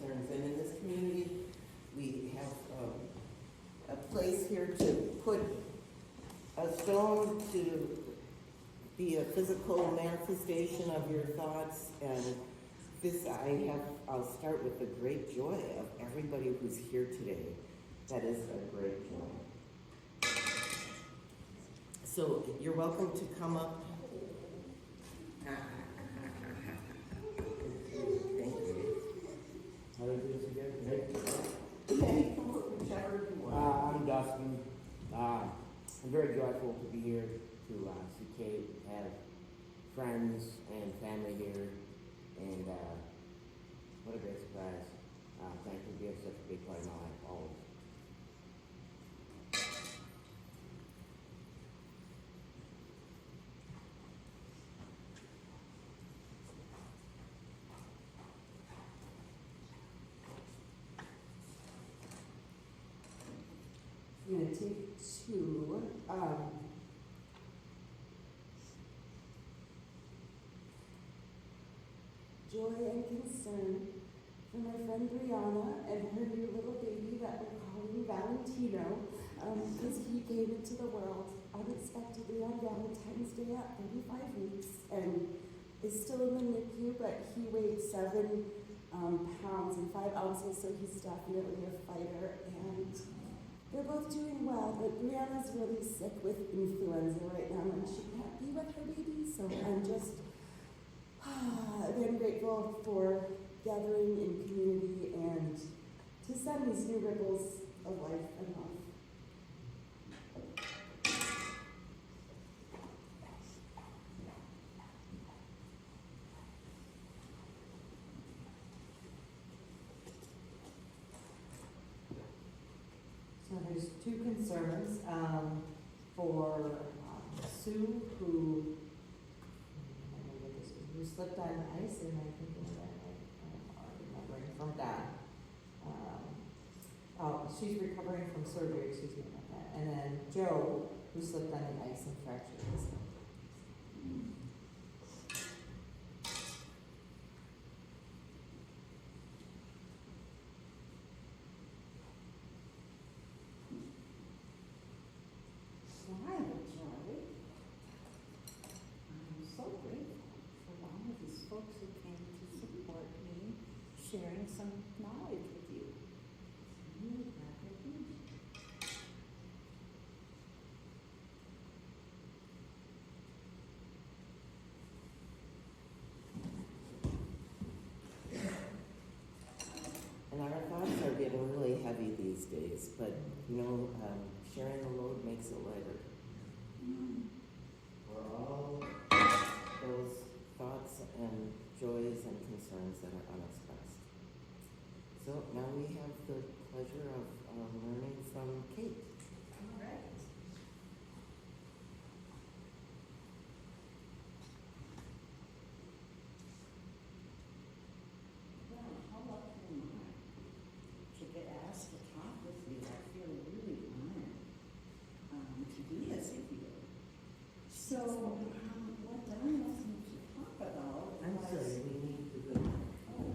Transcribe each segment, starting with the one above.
concerns. And in this community, we have a place here to put a stone to be a physical manifestation of your thoughts. And this, I'll start with the great joy of everybody who's here today. That is a great joy. So you're welcome to come up. Thank you. How do you do this again? Whichever you want. I'm Dustin. I'm very joyful to be here to see Kate, have friends and family here, and what a great surprise. Thank you for being such a big part of my life, always. I'm going to take two. Joy and concern for my friend Brianna and her new little baby that we're calling Valentino, because he came into the world unexpectedly on Valentine's Day at 35 weeks and is still in the NICU, but he weighed 7 pounds and 5 ounces, so he's definitely a fighter. And they're both doing well, but Brianna's really sick with influenza right now, and she can't be with her baby, so I'm just, again, grateful for gathering in community and to send these new ripples of life and love. So there's two concerns for Sue, who slipped on the ice, and I think I'm remembering from Don. She's recovering from surgery, excuse me about that. And then Joe, who slipped on the ice and fractured his hip. Folks who came to support me, sharing some knowledge with you. Really glad they're here. And our thoughts are getting really heavy these days, but sharing the load makes it lighter. We're all those thoughts and joys and concerns that are unexpressed. So now we have the pleasure of learning from Kate. All right. Well, how lucky am I to get asked to talk with you? I feel really honored to do this with you. So, what Don wants me to talk about I'm was... sorry, we need to go. Oh,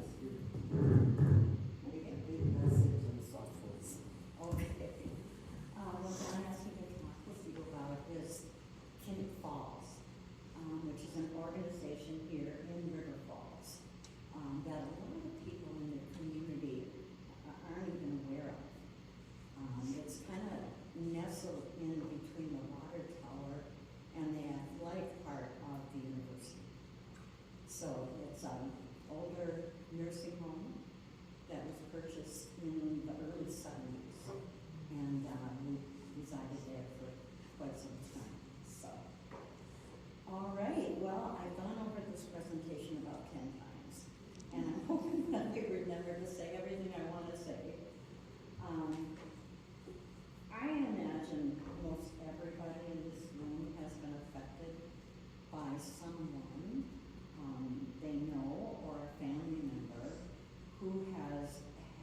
We get big message and soft voice. okay. What Don asked me to talk with you about is Kinnic Falls, which is an organization here in River Falls that a lot of people in the community aren't even aware of. It's kind of nestled in between the water tower and the athletic part of the university. So it's an older nursing home that was purchased in the early 70s, and we resided there for quite some time. So, all right, well, I've gone over this presentation about 10 times, and I'm hoping that I remember to say everything I want to say. I imagine most everybody in this room has been affected by someone they know or a family member who has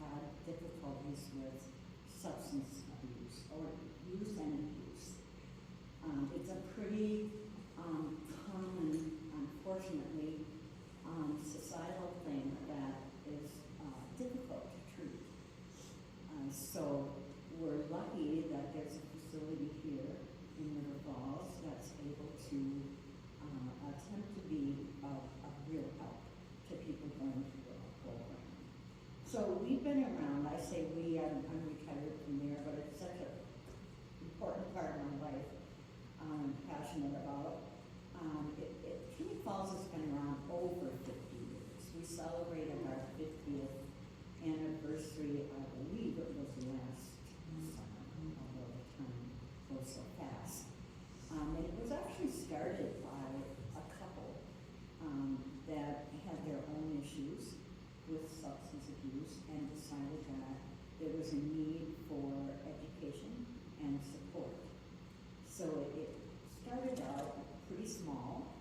had difficulties with substance abuse or use and abuse. It's a pretty common, unfortunately, societal thing that is difficult So we've been around, I say we, I'm retired from there, but it's such an important part of my life, I'm passionate about. Kinnic Falls has been around over 50 years. We celebrated our 50th anniversary, I believe it was last summer, although the time goes so fast. And it was actually started by a couple that had their own issues with substance abuse and decided that there was a need for education and support. So it started out pretty small.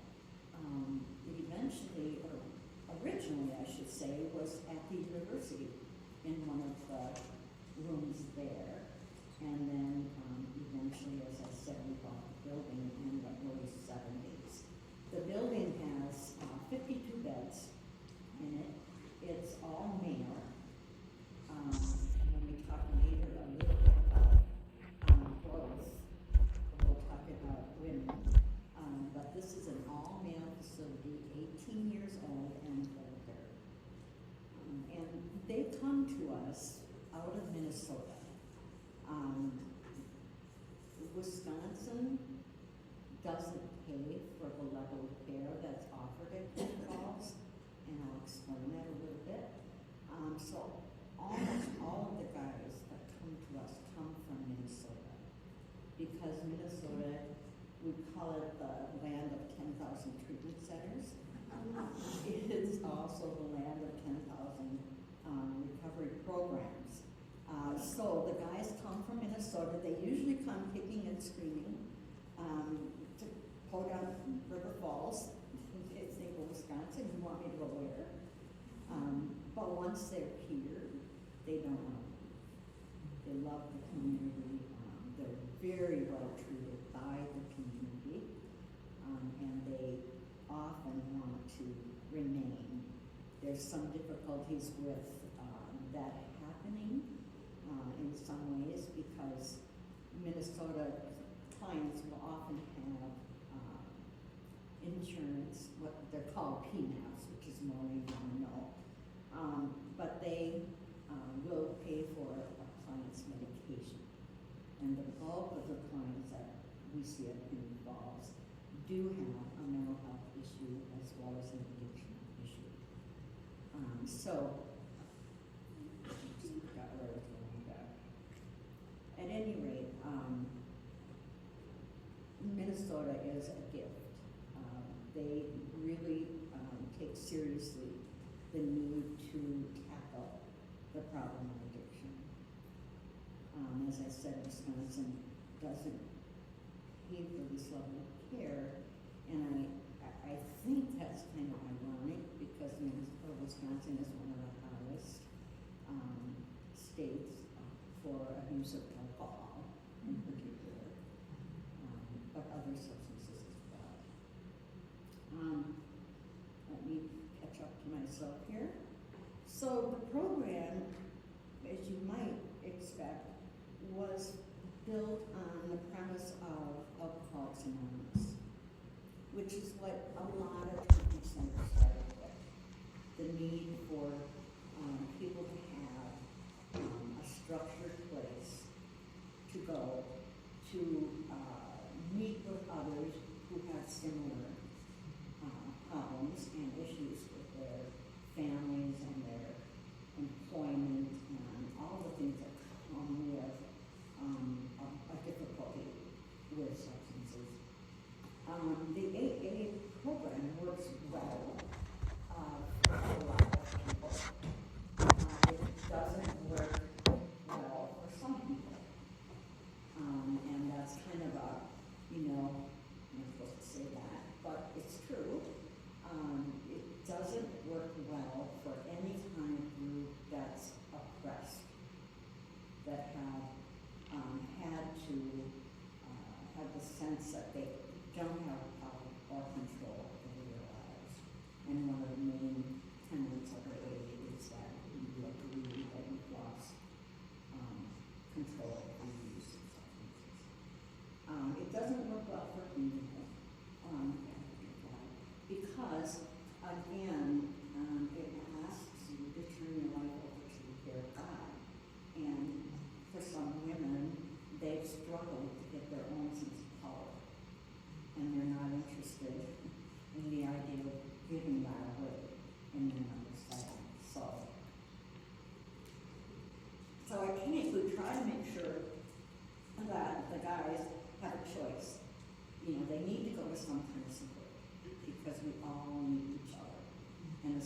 It eventually, or originally I should say, was at the university in one of the rooms there. And then eventually, as I said, we bought the building in the early 70s. The building has 52 beds in it. It's all male. And when we talk later a little bit about growth, we'll talk about women. But this is an all-male facility, 18 years old and older. And they come to us out of Minnesota. Wisconsin doesn't pay for the level of care that's offered at Kinnic Falls, and I'll explain that a little bit. So almost all of the guys that come to us come from Minnesota, because Minnesota, we call it the land of 10,000 treatment centers. It's also the land of 10,000 recovery programs. So the guys come from Minnesota. They usually come kicking and screaming to pull down River Falls. They think, well, Wisconsin, you want me to go where? But once they're here, they don't want to leave. They love the community. They're very well treated by the community, and they often want to remain. There's some difficulties with that happening in some ways, because Minnesota clients will often have insurance, what they're called PMAPs, which is more than you want to know. But they will pay for a client's medication. And the bulk of the clients that we see at Kinnic Falls do have a mental health issue as well as an addiction issue. So, got where I was going with that. At any rate, Minnesota is a gift. They really take seriously the need to tackle the problem of addiction. As I said, Wisconsin doesn't pay for this level of care, and I think that's kind of ironic, because Wisconsin is one of the highest states for abuse of alcohol in particular, but other substances as well. Let me catch up to myself here. So the program, as you might expect, was built on the premise of Alcoholics Anonymous, which is what a lot of treatment centers started with. The need for people to have a structured place to go to meet with others who have similar problems and issues with their families and their employment and all the things that come with a difficulty with substances. The AA program works well for a lot of people. It doesn't work well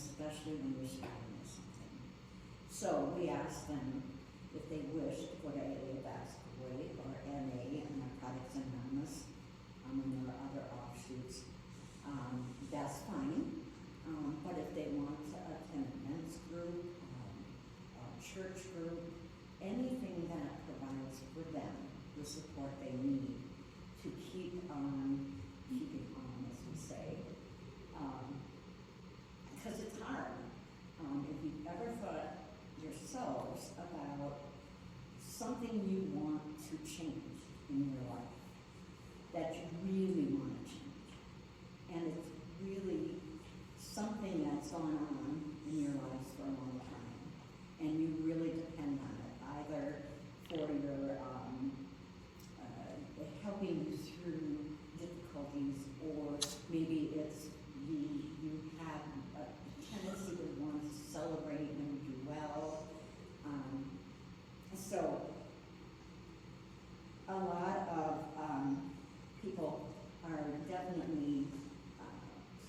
especially when you're starting with something. So we asked them if they wished to go to AA Basket Way or NA and Narcotics Anonymous, and there are other offshoots. That's fine, but if they want to attend a men's group, a church group, anything that provides for them the support they need to keep on keeping on, as we say, because it's hard. If you've ever thought yourselves about something you want to change in your life, that you really want to change, and it's really something that's gone on in your lives for a long time, and you really depend on it, either for your helping you through difficulties, or maybe it's you have a tendency to want to celebrate when you do well. So a lot of people are definitely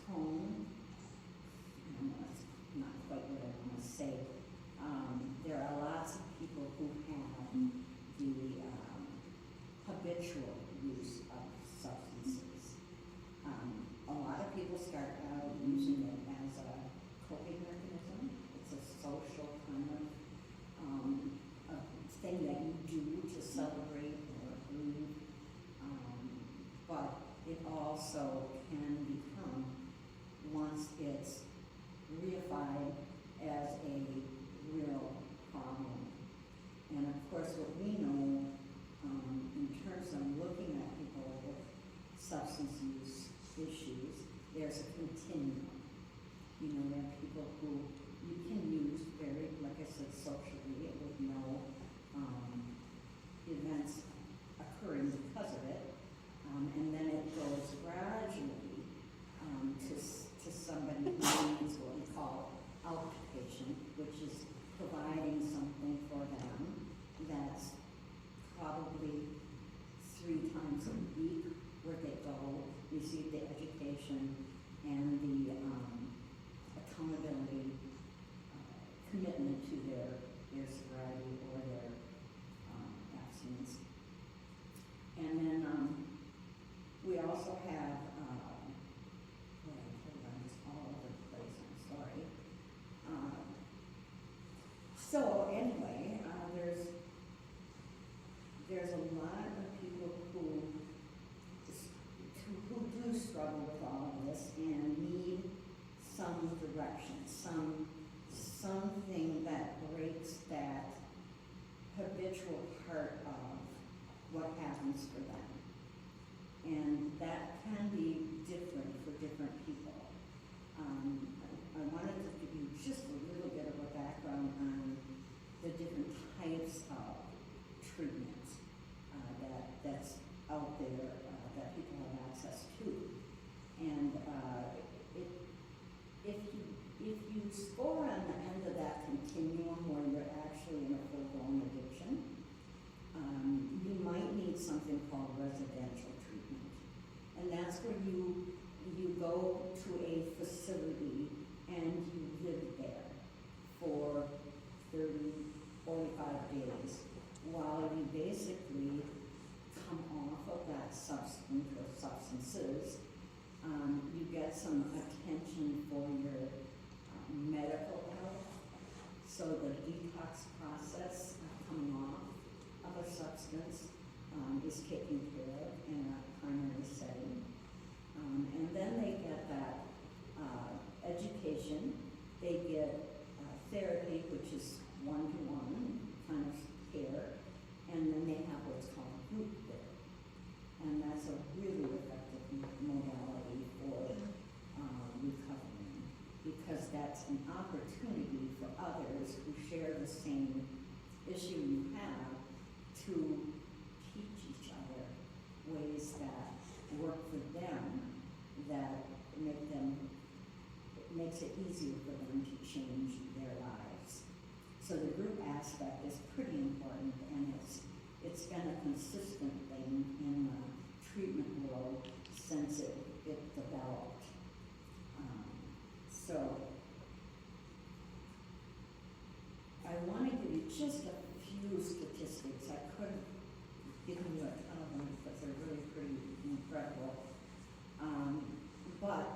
prone, that's not quite what I want to say. There are lots of people who have the habitual use of substances. A lot of people start out using it as a coping mechanism. It's a social kind of thing that you do to celebrate or grieve, but it also can become, once it's reified, as a real problem. And of course, what we know in terms of looking at people with substance use issues, there's a continuum. There are people who you can use very, like I said, socially, with no events occurring because of it, and then it goes gradually to somebody who needs what we call outpatient, which is providing something for them that's probably 3 times a week, where they go, receive the education and the accountability, commitment to their sobriety or their abstinence. And then we also have, I'm just all over the place, I'm sorry. So anyway, there's a lot of people who do struggle with all of this and need some direction, something that breaks that habitual part of what happens for them. And that can be different for different people. I wanted to give you just a little bit of a background on the different types of treatments that's out there that people have access to. And if you score on the end of that continuum where you're actually in a full-blown addiction, you might need something called residential treatment. And that's where you go to a facility and you live there for 30, 45 days while you basically come off of that substance or substances. You get some attention for your medical health, so the detox process coming off of a substance is taken care of in a primary setting. And then they get that education, they get therapy, which is one-to-one kind of care, and then they have what's called group therapy. And that's a really effective modality for recovering, because that's an opportunity for others who share the same issue you have to teach each other ways that work for them, that makes it easier for them to change their lives. So the group aspect is pretty important, and it's been a consistent thing in the treatment world since it developed. So just a few statistics. I couldn't give you a ton of them because they're really pretty incredible. But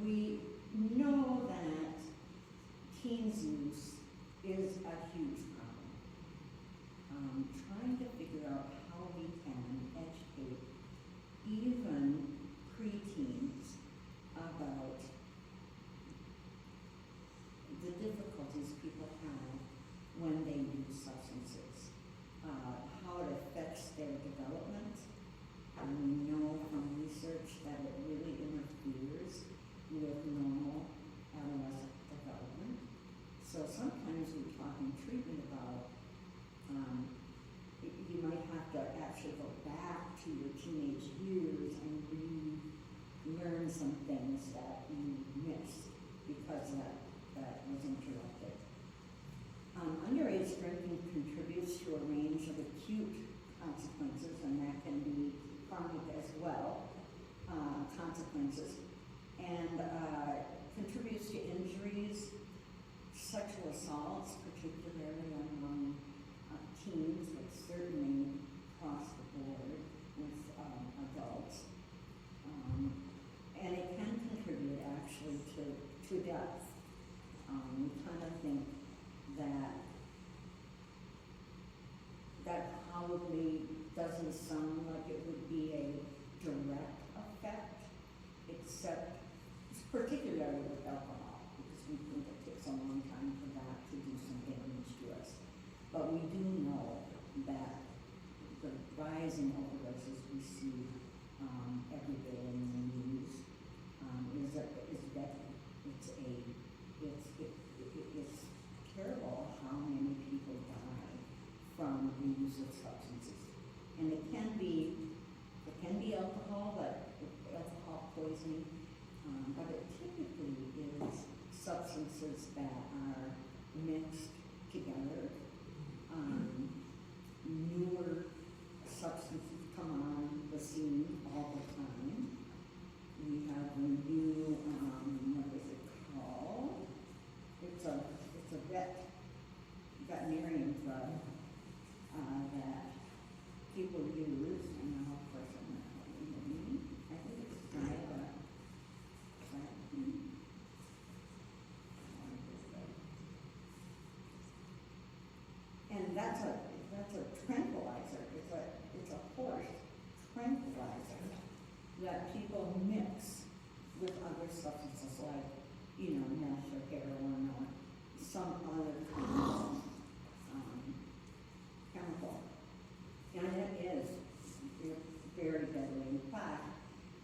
we know that teens use is a huge problem. Trying to figure out how we can educate even preteens about the difficulties people have when they use substances, how it affects their development. And we know from research that it really interferes with normal adolescent development. So sometimes we talk in treatment about you might have to actually go back to your teenage years and relearn some things that you missed because that was interrupted. Underage drinking contributes to a range of acute consequences, and that can be chronic as well, consequences, and contributes to injuries, sexual assaults, particularly among teens, but certainly across the board with adults. And it can contribute actually to death. We kind of think that probably doesn't sound like it would be a direct effect, except particularly with alcohol, because we think it takes a long time for that to do some damage to us. But we do know that the rising overdoses we see every day in the news is deadly. It's terrible how many people die from the use of substances, and it can be alcohol, but alcohol poisoning, but it typically is substances that are mixed together. Newer substances come on the scene all the time. We have a new, what is it called? It's a veterinarian drug that people use, and now of course I'm not telling you. I think it's Diet. And that's a tranquilizer. It's a horse tranquilizer that people mix with other substances like, meth or heroin or some other kind of chemical. And it is very deadly. In fact,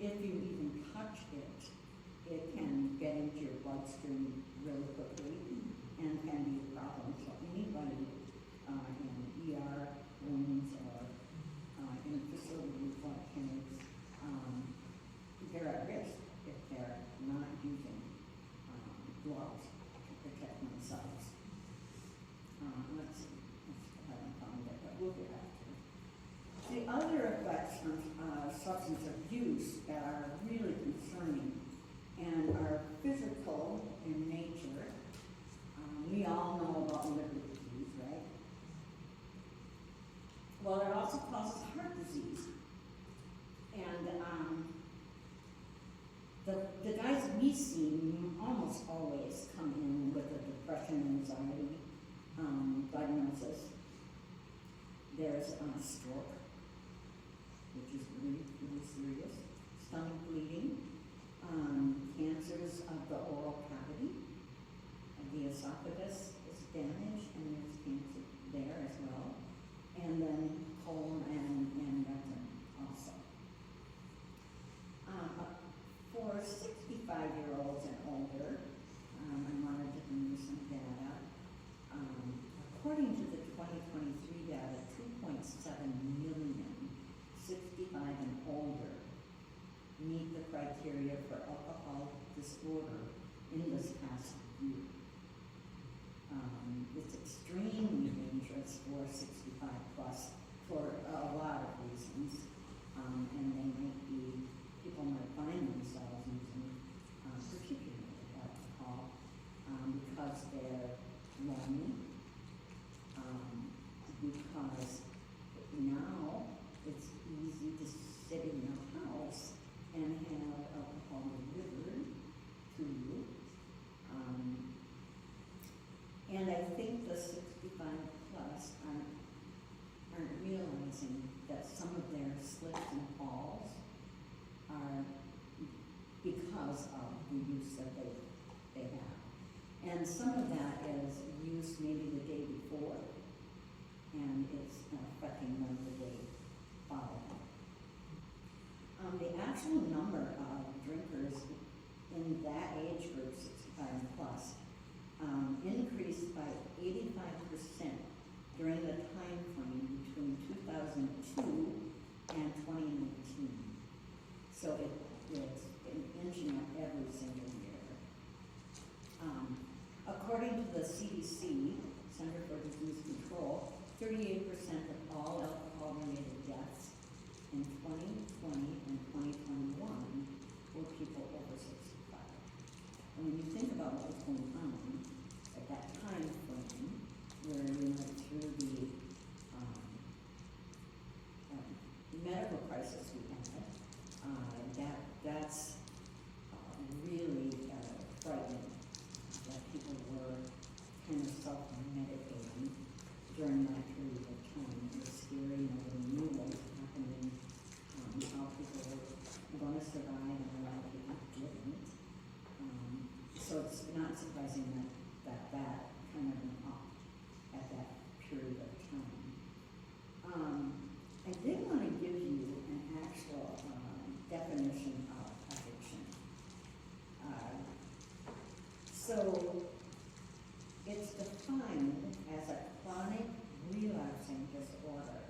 if you even touch it, it can get into your bloodstream really quickly and can be a problem. So anybody in ER rooms or in facilities like Kinnic, they're at risk if they're not using gloves to protect themselves. Let's see, I haven't found it, but we'll get after it. The other effects of substance abuse that are really concerning and are physical in nature, we all know about liver disease, right? Well, it also causes heart disease. And the guys we see almost always come in with a depression, anxiety diagnosis. There's stroke, which is really, really serious, stomach bleeding, cancers of the oral cavity, the esophagus is damaged, and there's cancer there as well, and then colon and rectum also. For 65-year-olds and older, I wanted to give you some data. According to the 2023 data, 2.7 million 65 and older meet the criteria for alcohol disorder in this past year. It's extremely dangerous for 65 plus for a lot of reasons, and they might be, people might find themselves using particularly alcohol because they're lonely, because now it's easy to sit in your house and have alcohol delivered to you. And I think the 65 plus aren't realizing that some of their slips and falls are because of the use that they have. And some of that is use maybe the day before, and it's affecting them the day following. The actual number of drinkers in that age group, 65 and plus, increased by 85% during the time frame between 2002 and 2019. So it's been inching up every single year. According to the CDC, Center for Disease Control, 38% of all alcohol-related deaths in 2020 and 2021 were people over 65. And when you think about what was going on at that time frame, where we went through the medical crisis we had, that's really frightening that people were kind of self-medicating during that period of time. It was scary, nobody knew what was happening, how people were going to survive, and a lot of people didn't. So it's not surprising that kind of went up at that period of time. I did want to give you an actual definition of addiction. So it's defined as a chronic relapsing disorder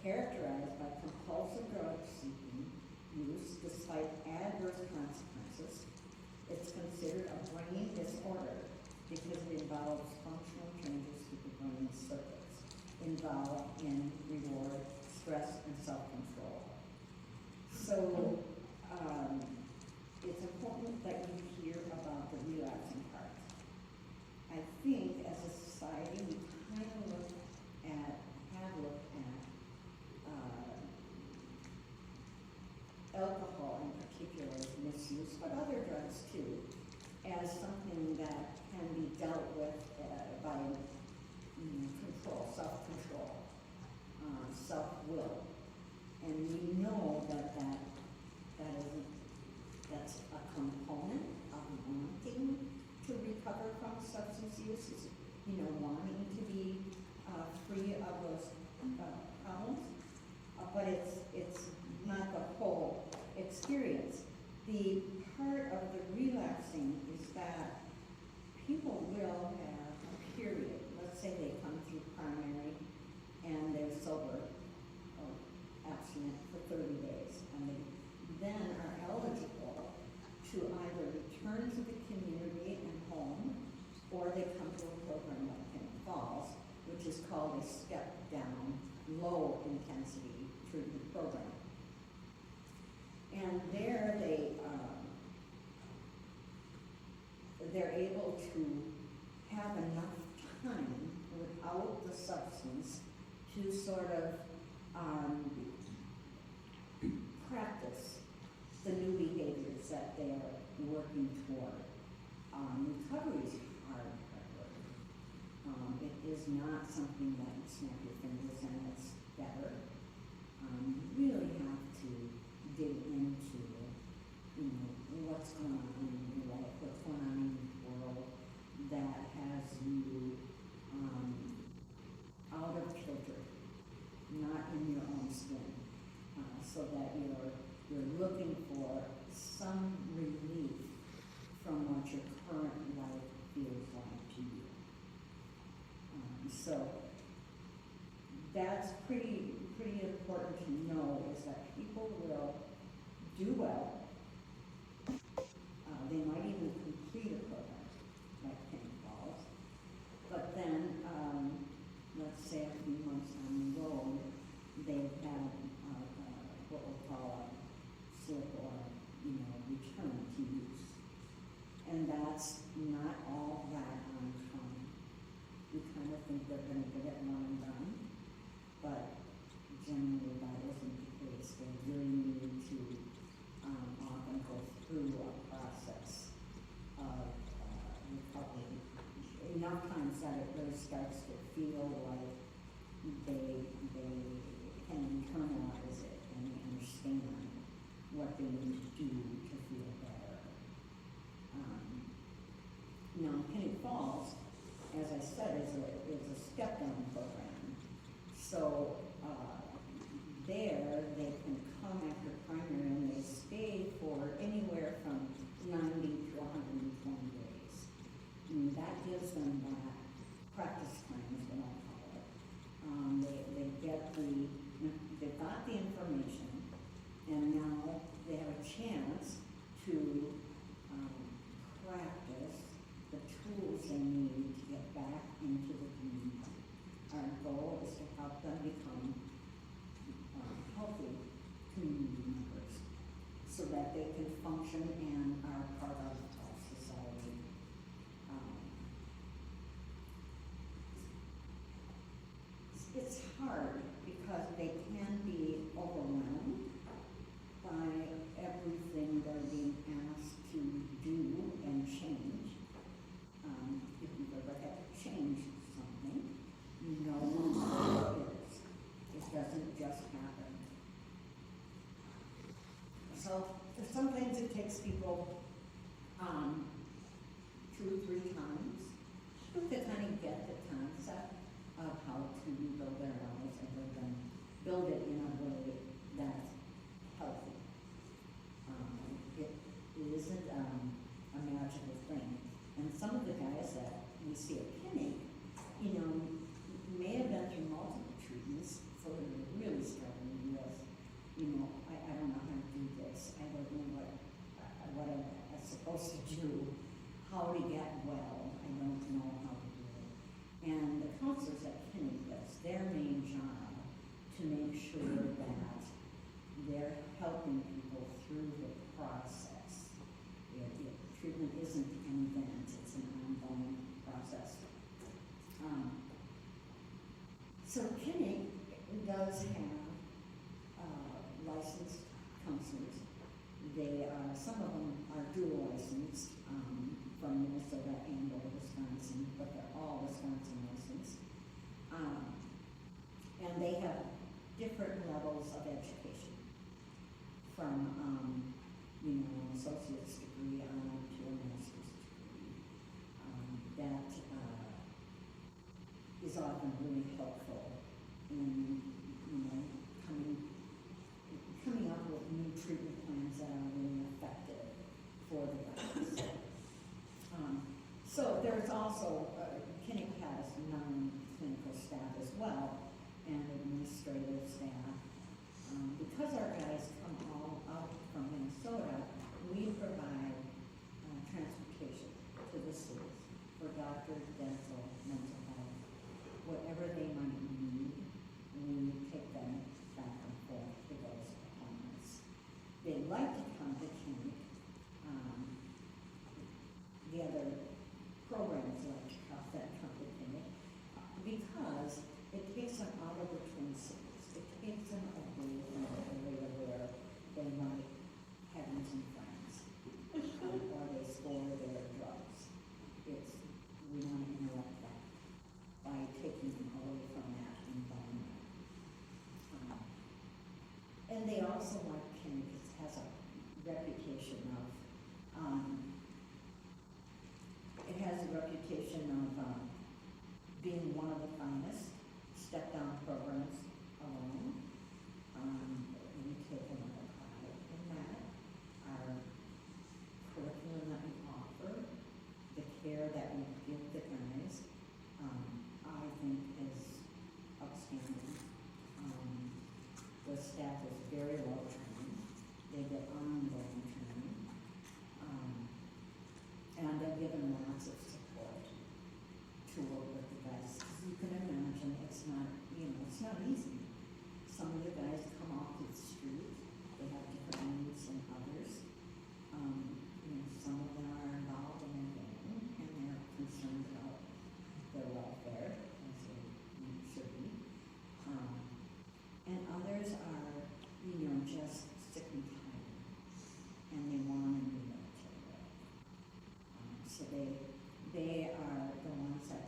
characterized by compulsive drug seeking use despite adverse consequences. It's considered a brain disorder because it involves functional changes to the brain circuits involved in reward, stress, and self-control. So it's important that you hear about the relapsing part. I think as a society we kind of have looked at alcohol in particular, misuse, but other drugs too, as something that can be dealt with by control, self-control, self-will. And we know that's a component of wanting to recover from substance use, is, wanting to be free of those problems. But it's not the whole experience. The part of the relapsing is that people will have a period. Let's say they come through primary and they're sober or abstinent for 30 days, and they then are eligible to either return to the community and home, or they come to a program like Kinnic Falls, which is called a step-down, low-intensity treatment program. And there they're able to have enough time without the substance to sort of practice the new behaviors that they are working toward. Recovery is hard work. It is not something that you snap your fingers and it's better. You really have to dig into, what's going on in your life, what's going on in the world that has you out of kilter, not in your own skin, so that you're looking for some relief from what your current life feels like to you. So that's pretty important to know, is that people will do well. They might even complete a program like Kinnic Falls, but then let's say a few months down the road, they've had what we'll call a slip or return to use, and that's not all that uncommon. We kind of think they're going to get it one and done, enough times that it really starts to feel like they can internalize it and they understand what they need to do to feel better. Now, Kinnic Falls, as I said, is a step-down program. So there they can come after primary and they stay for anywhere from 90 to 120 days. And that gives them that practice time, is what I call it. They've got the information, and now they have a chance to practice the tools they need to get back into the community. Our goal is to help them become healthy community members so that they can function and are part of society. It's hard because they can be overwhelmed by everything they're being asked to do and change. If you've ever had to change something, you know what it is. It doesn't just happen. So sometimes it takes people 2-3 times to kind of get the concept of how to build their lives and build it in a way that's healthy. It isn't a magical thing. And some of the guys that we see at Kinnic, may have been through multiple treatments, so they're really struggling with, I don't know how to do this. I don't know what I'm supposed to do, how to get well. I don't know how to do it. And the counselors at Kinnic, that's their main job, to make sure that they're helping people through the process. Treatment isn't an event, it's an ongoing process. So Kinnic does have licensed counselors. Some of them are dual licensed from Minnesota and or Wisconsin, but they're all Wisconsin licensed. And they have different levels of education, from an associate's degree on to a master's degree. That is often really helpful in coming up with new treatment plans that are really effective for the guys. So there's also, Kinnic has non-clinical staff as well, and administrative staff. Because our guys come all out from Minnesota, we provide transportation to the cities for doctors, dental, mental health, whatever they might need. We take them back and forth to those appointments. They like to come to Kinnic. The other programs like that come to Kinnic because it takes them out of the Twin Cities. It takes them away from the area where they might have some friends or they store their drugs. We want to interrupt that by taking them away from that environment. And they also like Kinnic. It has a reputation of being one of the finest step-down programs alone. We take a lot of pride in that. Our curriculum that we offer, the care that we give the guys, I think is outstanding. The staff is very well trained. They get ongoing training. And they're given lots of support to work with the guys. Because you can imagine it's not easy. Some of the guys come off the street. They have different needs than others. Some of them are involved in their gang and they're concerned about their welfare, as they should be. And others are, just sick and tired, and they want a new military life. So they are the ones that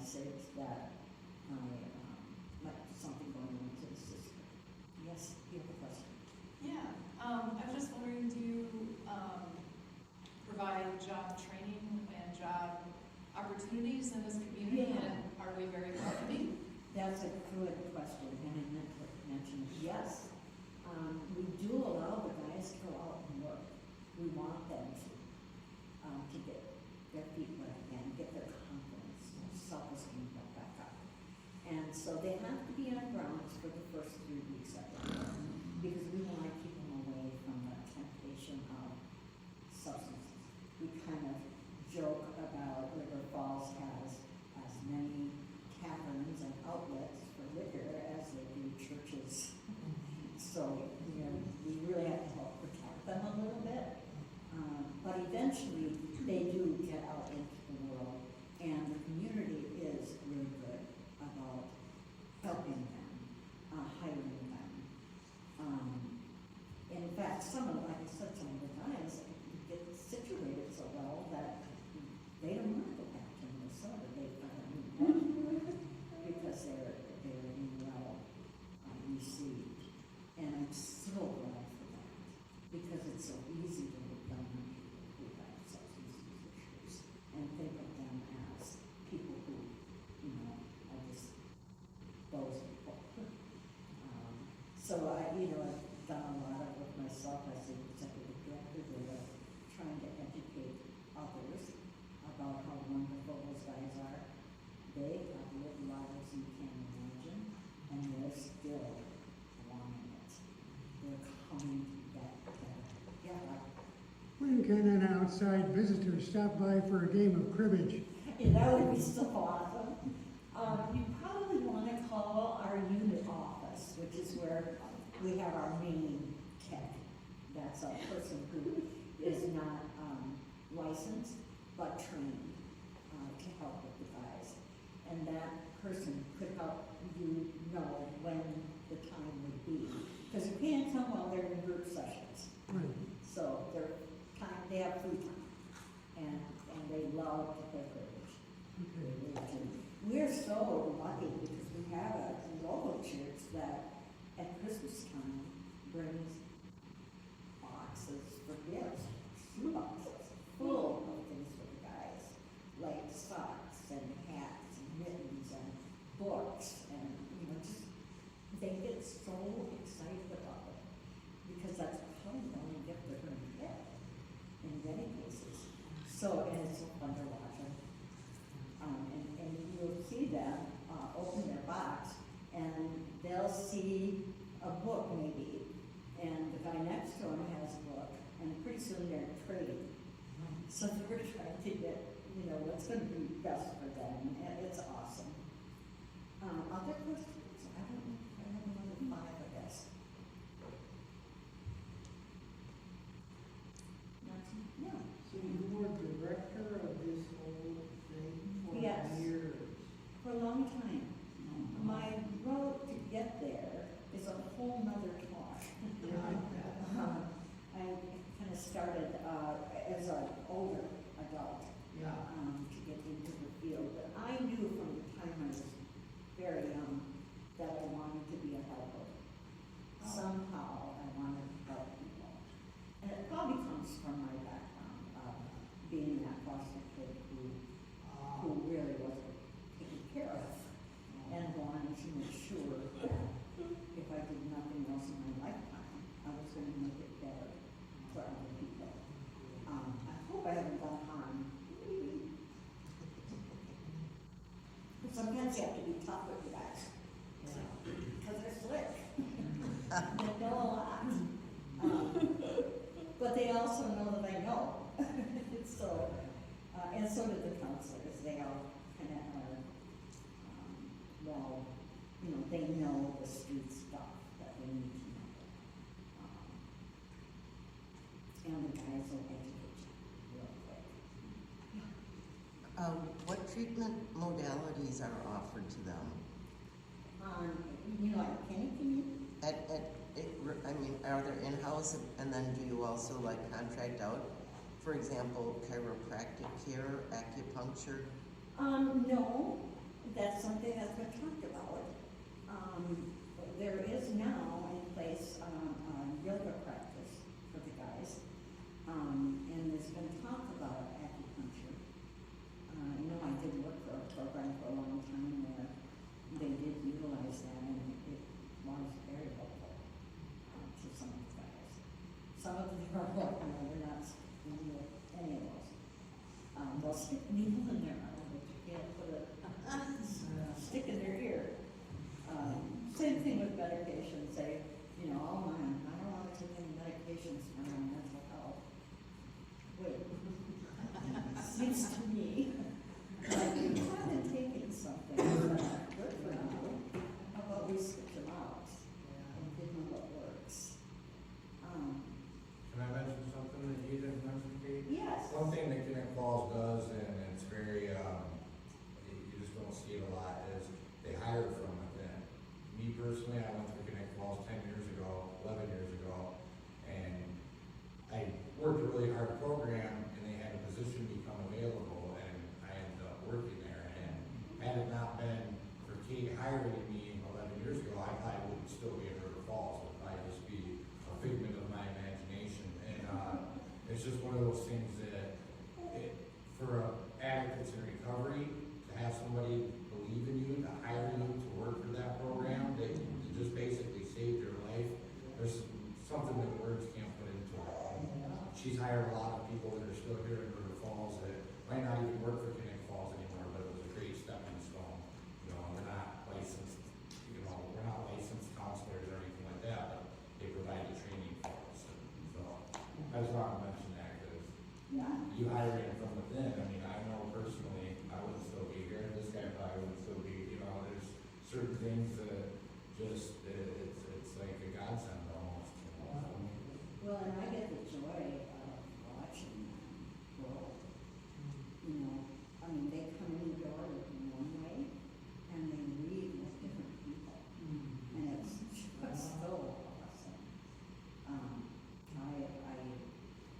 say that something going on to the system. Yes, you have a question? Yeah, I was just wondering, do you provide job training and job opportunities in this community? Yeah. And are we very welcoming? That's a good question, and I meant to mention, yes. We do allow the guys to go out and work. We want them to get their feet wet again, get their confidence, self-esteem back up. And so they have to be on grounds for the first 3 weeks of it, because we want to keep them away from the temptation of substances. We kind of joke about River Falls has as many taverns and outlets for liquor as they do churches. So, we really have to help protect them a little bit. But eventually, they do get out into the world, and the community is really good about helping them, hiring them. In fact, like I said, some of the guys get situated so well that they don't want to go back to Minnesota. They find a new home because they're being well received. And I'm so glad for that, because it's so easy to look down on people who have substance use issues and think of them as people who, are just those people. So I've done a lot of work myself as an executive director there, trying to educate others about how wonderful those guys are. They have lived lives you can't imagine, and they're still wanting it. They're coming to get better. Yeah. When can an outside visitor stop by for a game of cribbage? That would be so awesome. You probably want to call our unit office, which is where we have our main tech. That's a person who is not licensed, but trained to help with the guys. And that person could help you know when the time would be. Because you can't tell while they're in group sessions. Right. So they have free time. And they love to play cribbage. Okay. They really do. We're so lucky because we have a local church that at Christmas time brings boxes for gifts, shoe boxes, full of things for the guys, like socks and hats and mittens and books, and just they get so excited about it because that's probably the only gift they're going to get in many cases. So, and it's so fun to watch them. And you'll see them open their box, and they'll see a book maybe, and the guy next to him has a book, and pretty soon they're trading. So they're trying to get, what's going to be best for them, and it's awesome. Other questions? I don't know. I have another 5, I guess. Nothing? No. So you were director of this whole thing for Yes. years? For a long time. My road to get there is a whole nother talk. I kind of started as an older adult Yeah. to get into the field. But I knew from the time I was very young that I wanted to be a helper. Somehow I wanted to help people. And it probably comes from my background of being that foster kid who really wasn't taken care of, and wanted to make sure that if I did nothing else in my lifetime, I was going to make it better for other people. I hope I haven't done harm. But sometimes you have to be tough with the guys, because they're slick. They know a lot. But they also know that I know. So, and so do the counselors. They all kind of are, they know the street stuff that they need to know. And the guys will educate you real quick. What treatment modalities are offered to them? At Kinnic, you mean? Are there in-house, and then do you also contract out, for example, chiropractic care, acupuncture? No. There is now in place, yoga practice for the guys. And there's been talk about acupuncture. I did work for a program for a long time where they did utilize that, and it was very helpful to some of the guys. Some of them are like, we're not doing any of those. They'll stick a needle in their arm, but you can't put a stick in their ear. Same thing with medication. Say, oh man, I don't want to take any medications for my mental health. Wait, seems to me like you're kind of taking something that's not good for you. How about we switch them out and give them what works? Can I mention something that you didn't mention, Kate? Yes. One thing that Kinnic Falls does, and it's very, you just don't see it a lot, is they hire from within. Me personally, I went through Kinnic Falls 10 years ago, 11 years ago, and I worked a really hard program, and they had a position become available, and I ended up working there. And had it not been for Kate hiring me 11 years ago, I probably wouldn't still be in River Falls. It would probably just be a figment of my imagination. And it's just one of those things that, for advocates in recovery, to have somebody believe in you, to hire you to work for that program, that just basically saved your life. There's something that words can't put into it. She's hired a lot of people that are still here in River Falls that might not even work for Kinnic Falls anymore, but it was a great stepping stone. We're not licensed, we're not licensed counselors or anything like that, but they provide the training for us. So I just want to mention that because you hiring from within, I know personally I wouldn't still be here. This guy probably wouldn't still be, there's certain things that just, it's like a godsend almost. Well, and I get the joy of watching them grow. They come in the door looking one way, and they leave with different people. And it's just so awesome.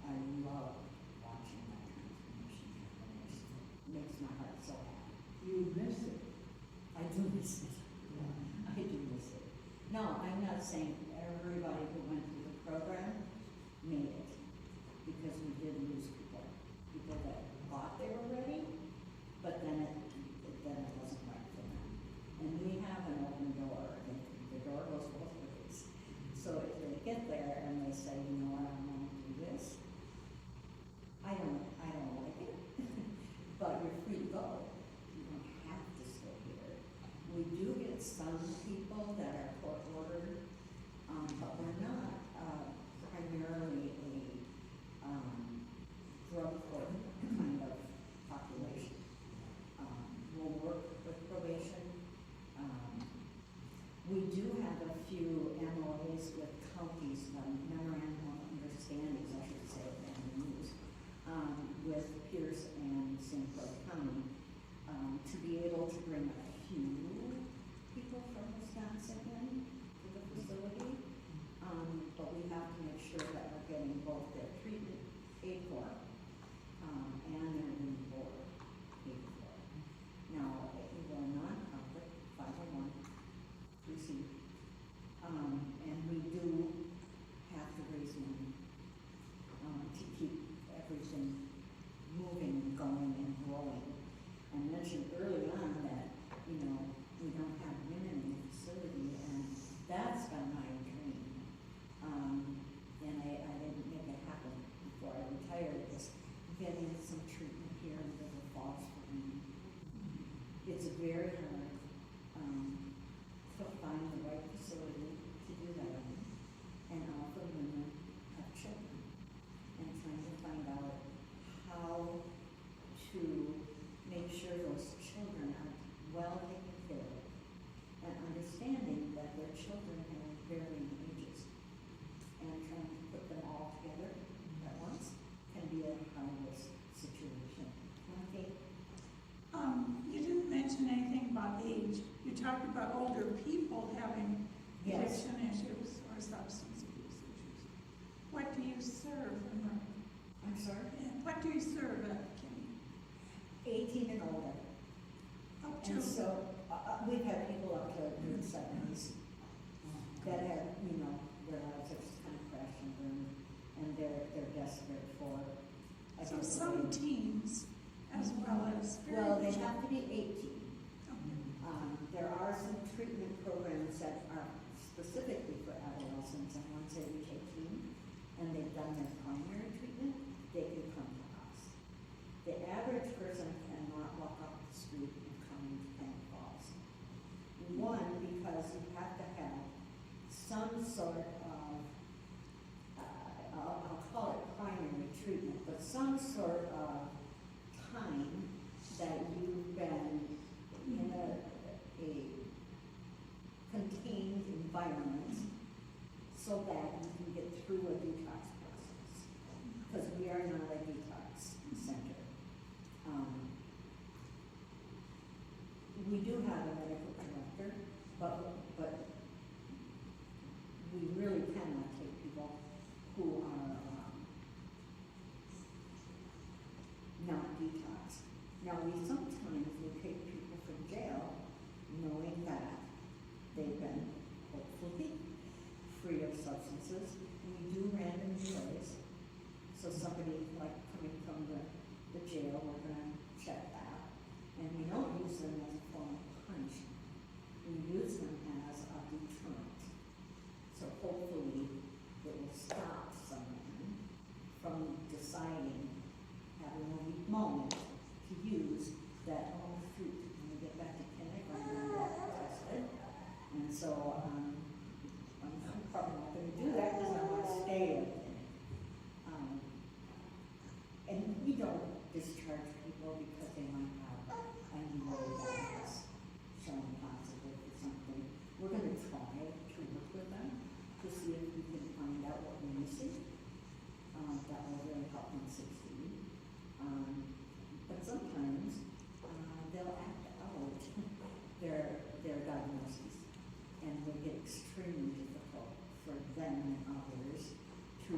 I love watching that transformation happen. It makes my heart so happy. You miss it. I do miss it. I do miss it. No, I'm not saying everybody who went through the program made it, because we did lose people that thought they were ready, but then it wasn't right for them. And we have an open door, and the door goes both ways. So if they get there and they say, I want to do this, I don't like it, but you're free to go. You don't have to stay here. We do get some people that are court ordered, but we're not primarily a drug court kind of population. We'll work with probation. We do have a few MOAs with counties, memorandum of understandings, I should say, with Pierce and St. Clair County, to be able to bring a few people from Wisconsin in to the facility. But we have to make sure that we're getting both their treatment paid for, and their new board paid for. Now, we're a nonprofit, 501(c), and we do have to raise money to keep everything moving and going and growing. I mentioned early on that, we don't have women in the facility, and that's been my dream. And I didn't make it happen before I retired, is getting some treatment here in River Falls for women. It's very hard to find the right facility to do that in, and often women have children, and trying to find out how to make sure those children are well taken care of, and understanding that their children have varying ages, and trying to put them all together at once can be a harmless situation. Okay. You didn't mention anything about age. You talked about older people having Yes. addiction issues or substance abuse issues. What do you serve? I'm sorry? What do you serve at Kinnic? 18 and older. Up to? And so, we've had people up to their seventies that have, you know, their lives have just kind of crashed and burned, and they're desperate for a So different some way. teens as well as very Well, they young. have to be 18. Okay. There are some treatment programs that are specifically for adolescents, and once they reach 18 and they've done their primary treatment, they can come to us. The average person cannot walk up the street and come into Kinnic Falls. One, because you have to have some sort of, I'll call it primary treatment, but some sort of time that you've been in a contained environment so that you can get through a detox process. Because we are not a detox center. We do have a medical director, but we really cannot take people who are not detox. Now, we sometimes will take people from jail knowing that they've been hopefully free of substances. We do random delays. So somebody like coming from the jail, we're gonna check that. And we don't use them as a form of punishment. We use them as a deterrent. So hopefully it will stop someone from deciding, having a weak moment, to use that, oh shoot, when we get back to Kinnic, I'm gonna get arrested. And so, I'm probably not gonna do that because I wanna stay in Kinnic. And we don't discharge people because they might have a need that has shown positive for something. We're gonna try to work with them to see if we can find out what we're missing. That will really help them succeed. But sometimes, they'll act out their diagnoses, and they get extremely difficult for them and others to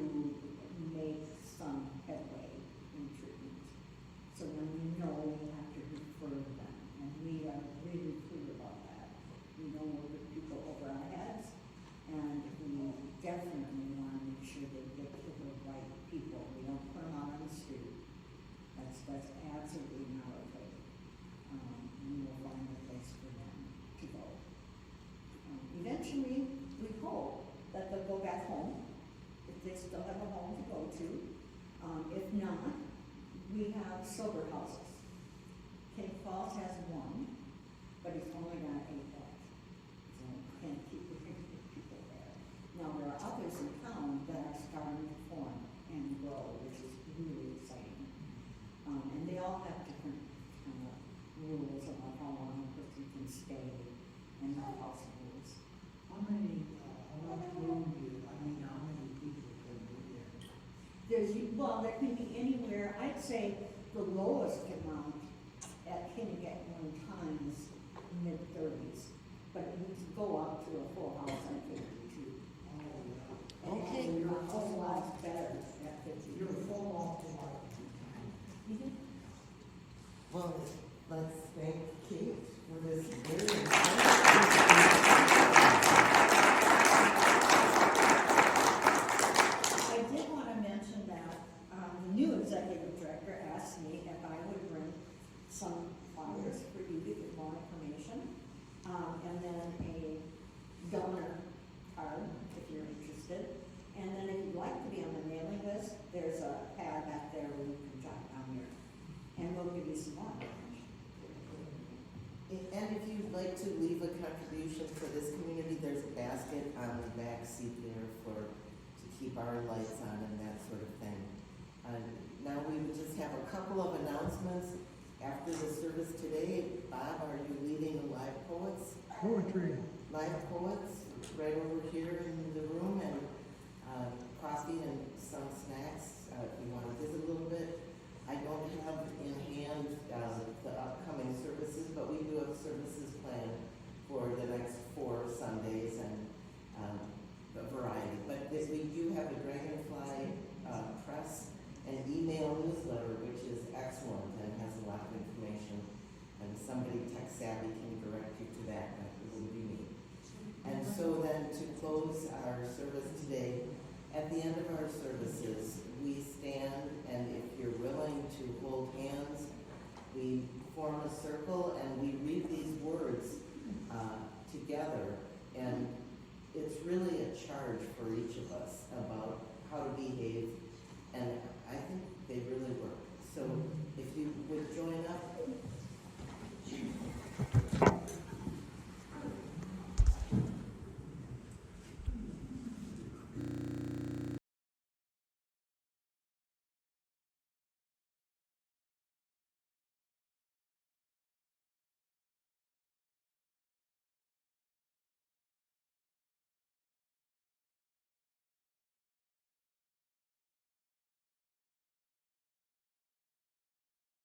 make some headway in treatment. So when we know we have to refer them, and we are really clear about that. We know we're the people over our heads, and we definitely want to make sure they get to the right people. We don't put them out on the street. That's absolutely not okay. We will find a place for them to go. Eventually, we hope that they'll go back home, if they still have a home to go to. If not, we have sober houses. Kinnic Falls has one, but it's only got 8 beds. So we can't keep bringing people there. Now, there are others in town that are starting to form and grow, which is really exciting. And they all have different rules about how long a person can stay and how house rules. How much room do you, how many people can be there? There can be anywhere, I'd say the lowest amount at Kinnic at one time is mid-30s, but it needs to go up to a full house at 52. Okay, And you're a whole lot better at 50. You're full off the mark. Well, let's thank Kate for this very I did want to mention that the new executive director asked me if I would bring some flyers for you to get more information, and then a donor card if you're interested. And then if you'd like to be on the mailing list, there's a pad back there where you can jot down your, and we'll give you some more information. And if you'd like to leave a contribution for this community, there's a basket on the back seat there to keep our lights on and that sort of thing. Now we would just have a couple of announcements after the service today. Bob, are you leading the live poets? Poetry. Live poets right over here in the room, and coffee and some snacks if you want to visit a little bit. I don't have in hand the upcoming services, but we do have services planned for the next 4 Sundays and a variety. But we do have a Dragonfly press and email newsletter, which is excellent and has a lot of information. And somebody tech savvy can direct you to that. close our service today, at the end of our services, we stand, and if you're willing to hold hands, we form a circle and we read these words together. And it's really a charge for each of us about how to behave